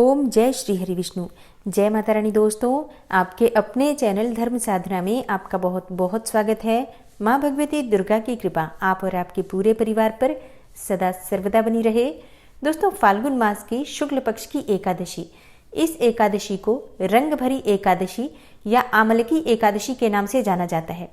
ओम जय श्री हरि विष्णु। जय माता रानी। दोस्तों, आपके अपने चैनल धर्म साधना में आपका बहुत बहुत स्वागत है। माँ भगवती दुर्गा की कृपा आप और आपके पूरे परिवार पर सदा सर्वदा बनी रहे। दोस्तों, फाल्गुन मास की शुक्ल पक्ष की एकादशी, इस एकादशी को रंग भरी एकादशी या आमलकी एकादशी के नाम से जाना जाता है।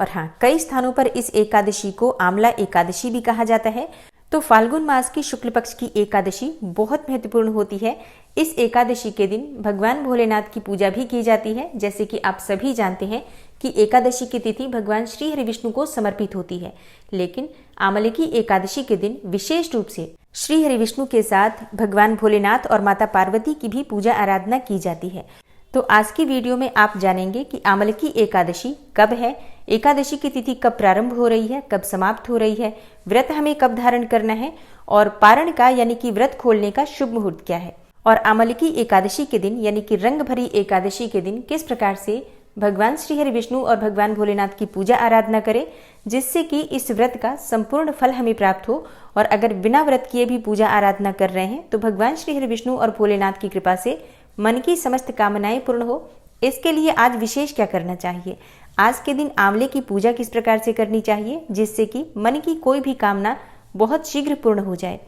और हाँ, कई स्थानों पर इस एकादशी को आमला एकादशी भी कहा जाता है। तो फाल्गुन मास की शुक्ल पक्ष की एकादशी बहुत महत्वपूर्ण होती है। इस एकादशी के दिन भगवान भोलेनाथ की पूजा भी की जाती है। जैसे कि आप सभी जानते हैं कि एकादशी की तिथि भगवान श्री हरि विष्णु को समर्पित होती है, लेकिन आमलकी एकादशी के दिन विशेष रूप से श्री हरि विष्णु के साथ भगवान भोलेनाथ और माता पार्वती की भी पूजा आराधना की जाती है। तो आज की वीडियो में आप जानेंगे कि आमलकी एकादशी कब है, एकादशी की तिथि कब प्रारंभ हो रही है, कब समाप्त हो रही है, व्रत हमें कब धारण करना है और पारण का यानी कि व्रत खोलने का शुभ मुहूर्त क्या है, और आमलकी एकादशी के दिन यानी कि रंग भरी एकादशी के दिन किस प्रकार से भगवान श्री हरि विष्णु और भगवान भोलेनाथ की पूजा आराधना करें, जिससे कि इस व्रत का संपूर्ण फल हमें प्राप्त हो। और अगर बिना व्रत किए भी पूजा आराधना कर रहे हैं तो भगवान श्री हरि विष्णु और भोलेनाथ की कृपा से मन की समस्त कामनाएं पूर्ण हो, इसके लिए आज विशेष क्या करना चाहिए, आज के दिन आंवले की पूजा किस प्रकार से करनी चाहिए जिससे कि मन की कोई भी कामना बहुत शीघ्र पूर्ण हो जाए।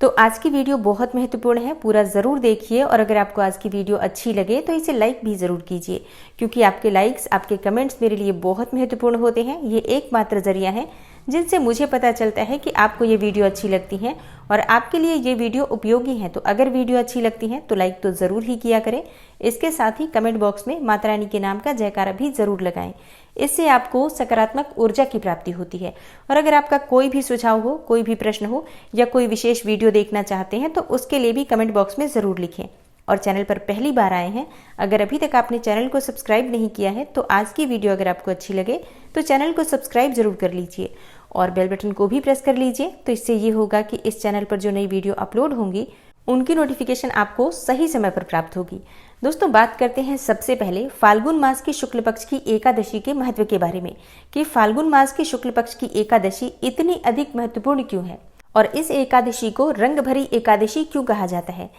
तो आज की वीडियो बहुत महत्वपूर्ण है, पूरा जरूर देखिए। और अगर आपको आज की वीडियो अच्छी लगे तो इसे लाइक भी जरूर कीजिए, क्योंकि आपके लाइक्स, आपके कमेंट्स मेरे लिए बहुत महत्वपूर्ण होते हैं। ये एकमात्र जरिया है जिनसे मुझे पता चलता है कि आपको ये वीडियो अच्छी लगती है और आपके लिए ये वीडियो उपयोगी है। तो अगर वीडियो अच्छी लगती है तो लाइक तो जरूर ही किया करें। इसके साथ ही कमेंट बॉक्स में माता रानी के नाम का जयकारा भी जरूर लगाएं। इससे आपको सकारात्मक ऊर्जा की प्राप्ति होती है। और अगर आपका कोई भी सुझाव हो, कोई भी प्रश्न हो या कोई विशेष वीडियो देखना चाहते हैं तो उसके लिए भी कमेंट बॉक्स में जरूर लिखें। और चैनल पर पहली बार आए हैं, अगर अभी तक आपने चैनल को सब्सक्राइब नहीं किया है तो आज की वीडियो अगर आपको अच्छी लगे तो चैनल को सब्सक्राइब जरूर कर लीजिए और बेल बटन को भी प्रेस कर लीजिए। तो इससे ये होगा कि इस चैनल पर जो नई वीडियो अपलोड होंगी उनकी नोटिफिकेशन आपको सही समय पर प्राप्त होगी। दोस्तों, बात करते हैं सबसे पहले फाल्गुन मास की शुक्ल पक्ष की एकादशी के महत्व के बारे में कि फाल्गुन मास की शुक्ल पक्ष की एकादशी इतनी अधिक महत्वपूर्ण क्यों है और इस एकादशी को रंग भरी एकादशी क्यों कहा जाता है।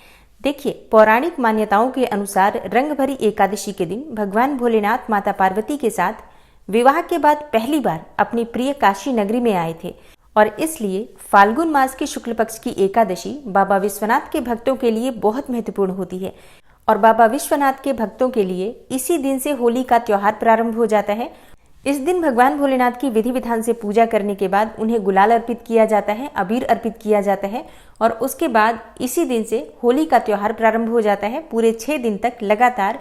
देखिए, पौराणिक मान्यताओं के अनुसार रंग भरी एकादशी के दिन भगवान भोलेनाथ माता पार्वती के साथ विवाह के बाद पहली बार अपनी प्रिय काशी नगरी में आए थे और इसलिए फाल्गुन मास की शुक्ल पक्ष की एकादशी बाबा विश्वनाथ के भक्तों के लिए बहुत महत्वपूर्ण होती है। और बाबा विश्वनाथ के भक्तों के लिए इसी दिन से होली का त्योहार प्रारंभ हो जाता है। इस दिन भगवान भोलेनाथ की विधि विधान से पूजा करने के बाद उन्हें गुलाल अर्पित किया जाता है, अबीर अर्पित किया जाता है और उसके बाद इसी दिन से होली का त्योहार प्रारंभ हो जाता है। पूरे 6 दिन तक लगातार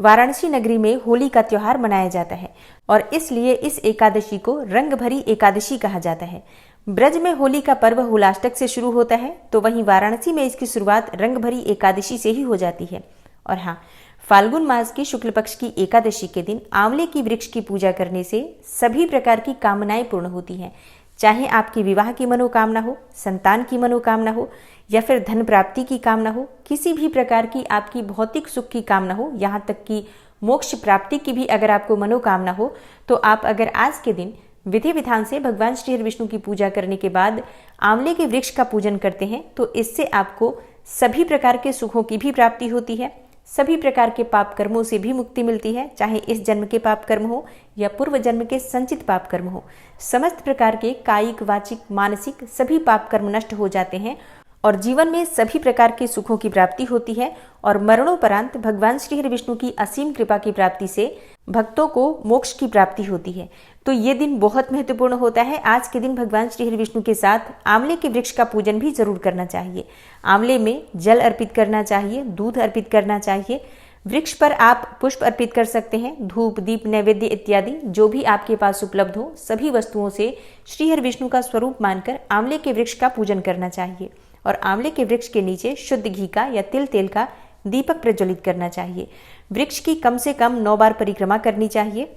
वाराणसी नगरी में होली का त्योहार मनाया जाता है और इसलिए इस एकादशी को रंग भरी एकादशी कहा जाता है। ब्रज में होली का पर्व हुलाष्टक से शुरू होता है, तो वहीं वाराणसी में इसकी शुरुआत रंग भरी एकादशी से ही हो जाती है। और हाँ, फाल्गुन मास की शुक्ल पक्ष की एकादशी के दिन आंवले की वृक्ष की पूजा करने से सभी प्रकार की कामनाएं पूर्ण होती हैं। चाहे आपकी विवाह की मनोकामना हो, संतान की मनोकामना हो या फिर धन प्राप्ति की कामना हो, किसी भी प्रकार की आपकी भौतिक सुख की कामना हो, यहाँ तक कि मोक्ष प्राप्ति की भी अगर आपको मनोकामना हो, तो आप अगर आज के दिन विधि विधान से भगवान श्री हरि विष्णु की पूजा करने के बाद आंवले के वृक्ष का पूजन करते हैं तो इससे आपको सभी प्रकार के सुखों की भी प्राप्ति होती है, सभी प्रकार के पाप कर्मों से भी मुक्ति मिलती है। चाहे इस जन्म के पाप कर्म हो या पूर्व जन्म के संचित पाप कर्म हो, समस्त प्रकार के कायिक, वाचिक, मानसिक सभी पाप कर्म नष्ट हो जाते हैं और जीवन में सभी प्रकार के सुखों की प्राप्ति होती है। और मरणोपरांत भगवान श्री हरि विष्णु की असीम कृपा की प्राप्ति से भक्तों को मोक्ष की प्राप्ति होती है। तो ये दिन बहुत महत्वपूर्ण होता है। आज के दिन भगवान श्री हरि विष्णु के साथ आंवले के वृक्ष का पूजन भी जरूर करना चाहिए। आंवले में जल अर्पित करना चाहिए, दूध अर्पित करना चाहिए। वृक्ष पर आप पुष्प अर्पित कर सकते हैं, धूप, दीप, नैवेद्य इत्यादि जो भी आपके पास उपलब्ध हो, सभी वस्तुओं से श्री हरि विष्णु का स्वरूप मानकर आंवले के वृक्ष का पूजन करना चाहिए। और आंवले के वृक्ष के नीचे शुद्ध घी का या तिल तेल का दीपक प्रज्वलित करना चाहिए। वृक्ष की कम से कम 9 बार परिक्रमा करनी चाहिए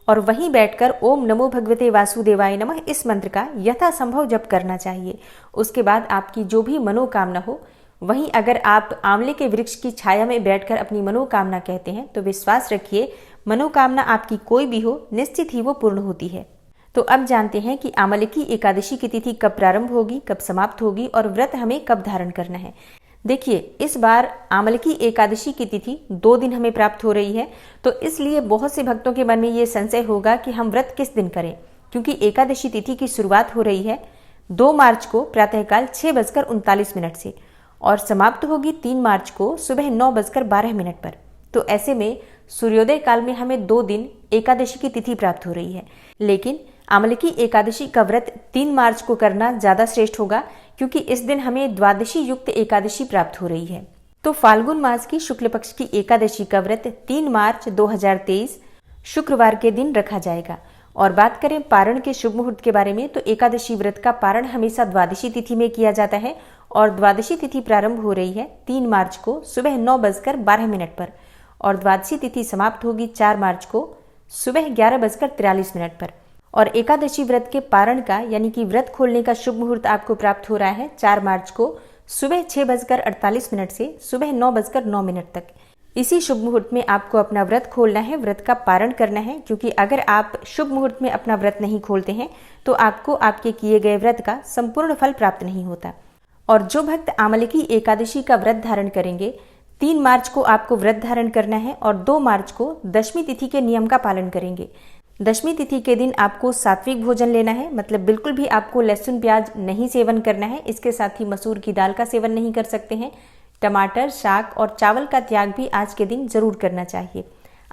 और वहीं बैठकर ओम नमो भगवते वासुदेवाय नमः इस मंत्र का यथासंभव जप करना चाहिए। उसके बाद आपकी जो भी मनोकामना हो, वहीं अगर आप आंवले के वृक्ष की छाया में बैठकर अपनी मनोकामना कहते हैं तो विश्वास रखिए, मनोकामना आपकी कोई भी हो, निश्चित ही वो पूर्ण होती है। तो अब जानते हैं कि आमलकी एकादशी की तिथि कब प्रारंभ होगी, कब समाप्त होगी और व्रत हमें कब धारण करना है। देखिए, इस बार आमलकी एकादशी की तिथि 2 दिन हमें प्राप्त हो रही है, तो इसलिए बहुत से भक्तों के मन में ये संशय होगा कि हम व्रत किस दिन करें, क्योंकि एकादशी तिथि की शुरुआत हो रही है 2 मार्च को प्रातःकाल 6:39 से और समाप्त होगी 3 मार्च को सुबह 9:12 पर। तो ऐसे में सूर्योदय काल में हमें 2 दिन एकादशी की तिथि प्राप्त हो रही है, लेकिन आमलकी एकादशी का व्रत 3 मार्च को करना ज्यादा श्रेष्ठ होगा, क्योंकि इस दिन हमें द्वादशी युक्त एकादशी प्राप्त हो रही है। तो फाल्गुन मास की शुक्ल पक्ष की एकादशी का व्रत 3 मार्च 2023 शुक्रवार के दिन रखा जाएगा। और बात करें पारण के शुभ मुहूर्त के बारे में, तो एकादशी व्रत का पारण हमेशा द्वादशी तिथि में किया जाता है और द्वादशी तिथि प्रारंभ हो रही है 3 मार्च को सुबह 9:12 पर और द्वादशी तिथि समाप्त होगी 4 मार्च को सुबह 11:43 पर। और एकादशी व्रत के पारण का यानी कि व्रत खोलने का शुभ मुहूर्त आपको प्राप्त हो रहा है 4 मार्च को सुबह 6:48 से सुबह 9:09 तक। इसी शुभ मुहूर्त में आपको अपना व्रत खोलना है, व्रत का पारण करना है, क्योंकि अगर आप शुभ मुहूर्त में अपना व्रत नहीं खोलते हैं तो आपको आपके किए गए व्रत का संपूर्ण फल प्राप्त नहीं होता। और जो भक्त आमलकी एकादशी का व्रत धारण करेंगे, 3 मार्च को आपको व्रत धारण करना है और 2 मार्च को दशमी तिथि के नियम का पालन करेंगे। दशमी तिथि के दिन आपको सात्विक भोजन लेना है, मतलब बिल्कुल भी आपको लहसुन प्याज नहीं सेवन करना है। इसके साथ ही मसूर की दाल का सेवन नहीं कर सकते हैं। टमाटर, शाक और चावल का त्याग भी आज के दिन जरूर करना चाहिए।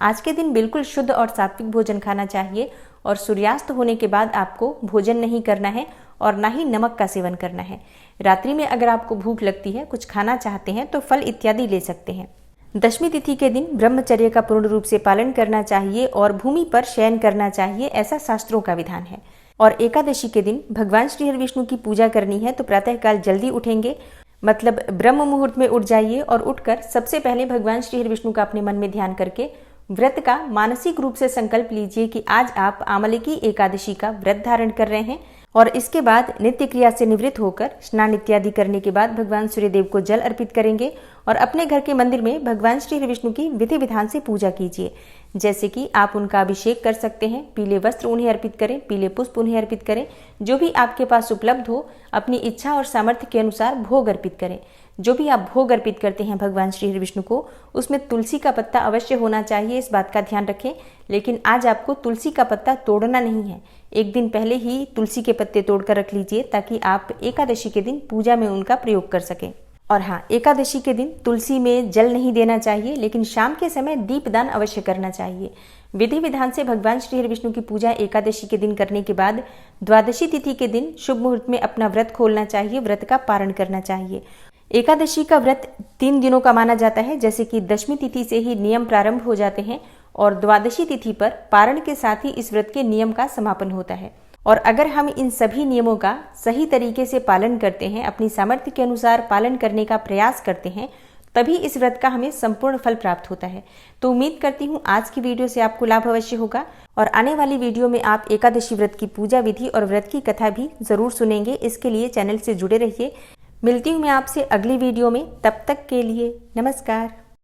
आज के दिन बिल्कुल शुद्ध और सात्विक भोजन खाना चाहिए और सूर्यास्त होने के बाद आपको भोजन नहीं करना है और ना ही नमक का सेवन करना है। रात्रि में अगर आपको भूख लगती है, कुछ खाना चाहते हैं, तो फल इत्यादि ले सकते हैं। दशमी तिथि के दिन ब्रह्मचर्य का पूर्ण रूप से पालन करना चाहिए और भूमि पर शयन करना चाहिए, ऐसा शास्त्रों का विधान है। और एकादशी के दिन भगवान श्री हरि विष्णु की पूजा करनी है, तो प्रातःकाल जल्दी उठेंगे, मतलब ब्रह्म मुहूर्त में उठ जाइए और उठकर सबसे पहले भगवान श्री हरि विष्णु का अपने मन में ध्यान करके व्रत का मानसिक रूप से संकल्प लीजिए कि आज आप आमलकी एकादशी का व्रत धारण कर रहे हैं। और इसके बाद नित्य क्रिया से निवृत्त होकर स्नान इत्यादि करने के बाद भगवान सूर्यदेव को जल अर्पित करेंगे और अपने घर के मंदिर में भगवान श्री हरि विष्णु की विधि विधान से पूजा कीजिए। जैसे कि आप उनका अभिषेक कर सकते हैं, पीले वस्त्र उन्हें अर्पित करें, पीले पुष्प उन्हें अर्पित करें, जो भी आपके पास उपलब्ध हो अपनी इच्छा और सामर्थ्य के अनुसार भोग अर्पित करें। जो भी आप भोग अर्पित करते हैं भगवान श्री हरि विष्णु को, उसमें तुलसी का पत्ता अवश्य होना चाहिए, इस बात का ध्यान रखें। लेकिन आज आपको तुलसी का पत्ता तोड़ना नहीं है, एक दिन पहले ही तुलसी के पत्ते तोड़कर रख लीजिए ताकि आप एकादशी के दिन पूजा में उनका प्रयोग कर सकें। और हाँ, एकादशी के दिन तुलसी में जल नहीं देना चाहिए, लेकिन शाम के समय दीपदान अवश्य करना चाहिए। विधि विधान से भगवान श्री हरि विष्णु की पूजा एकादशी के दिन करने के बाद द्वादशी तिथि के दिन शुभ मुहूर्त में अपना व्रत खोलना चाहिए, व्रत का पारण करना चाहिए। एकादशी का व्रत 3 दिनों का माना जाता है, जैसे कि दशमी तिथि से ही नियम प्रारंभ हो जाते हैं और द्वादशी तिथि पर पारण के साथ ही इस व्रत के नियम का समापन होता है। और अगर हम इन सभी नियमों का सही तरीके से पालन करते हैं, अपनी सामर्थ्य के अनुसार पालन करने का प्रयास करते हैं, तभी इस व्रत का हमें संपूर्ण फल प्राप्त होता है। तो उम्मीद करती हूँ आज की वीडियो से आपको लाभ अवश्य होगा और आने वाली वीडियो में आप एकादशी व्रत की पूजा विधि और व्रत की कथा भी जरूर सुनेंगे। इसके लिए चैनल से जुड़े रहिए। मिलती हूँ मैं आपसे अगली वीडियो में, तब तक के लिए नमस्कार।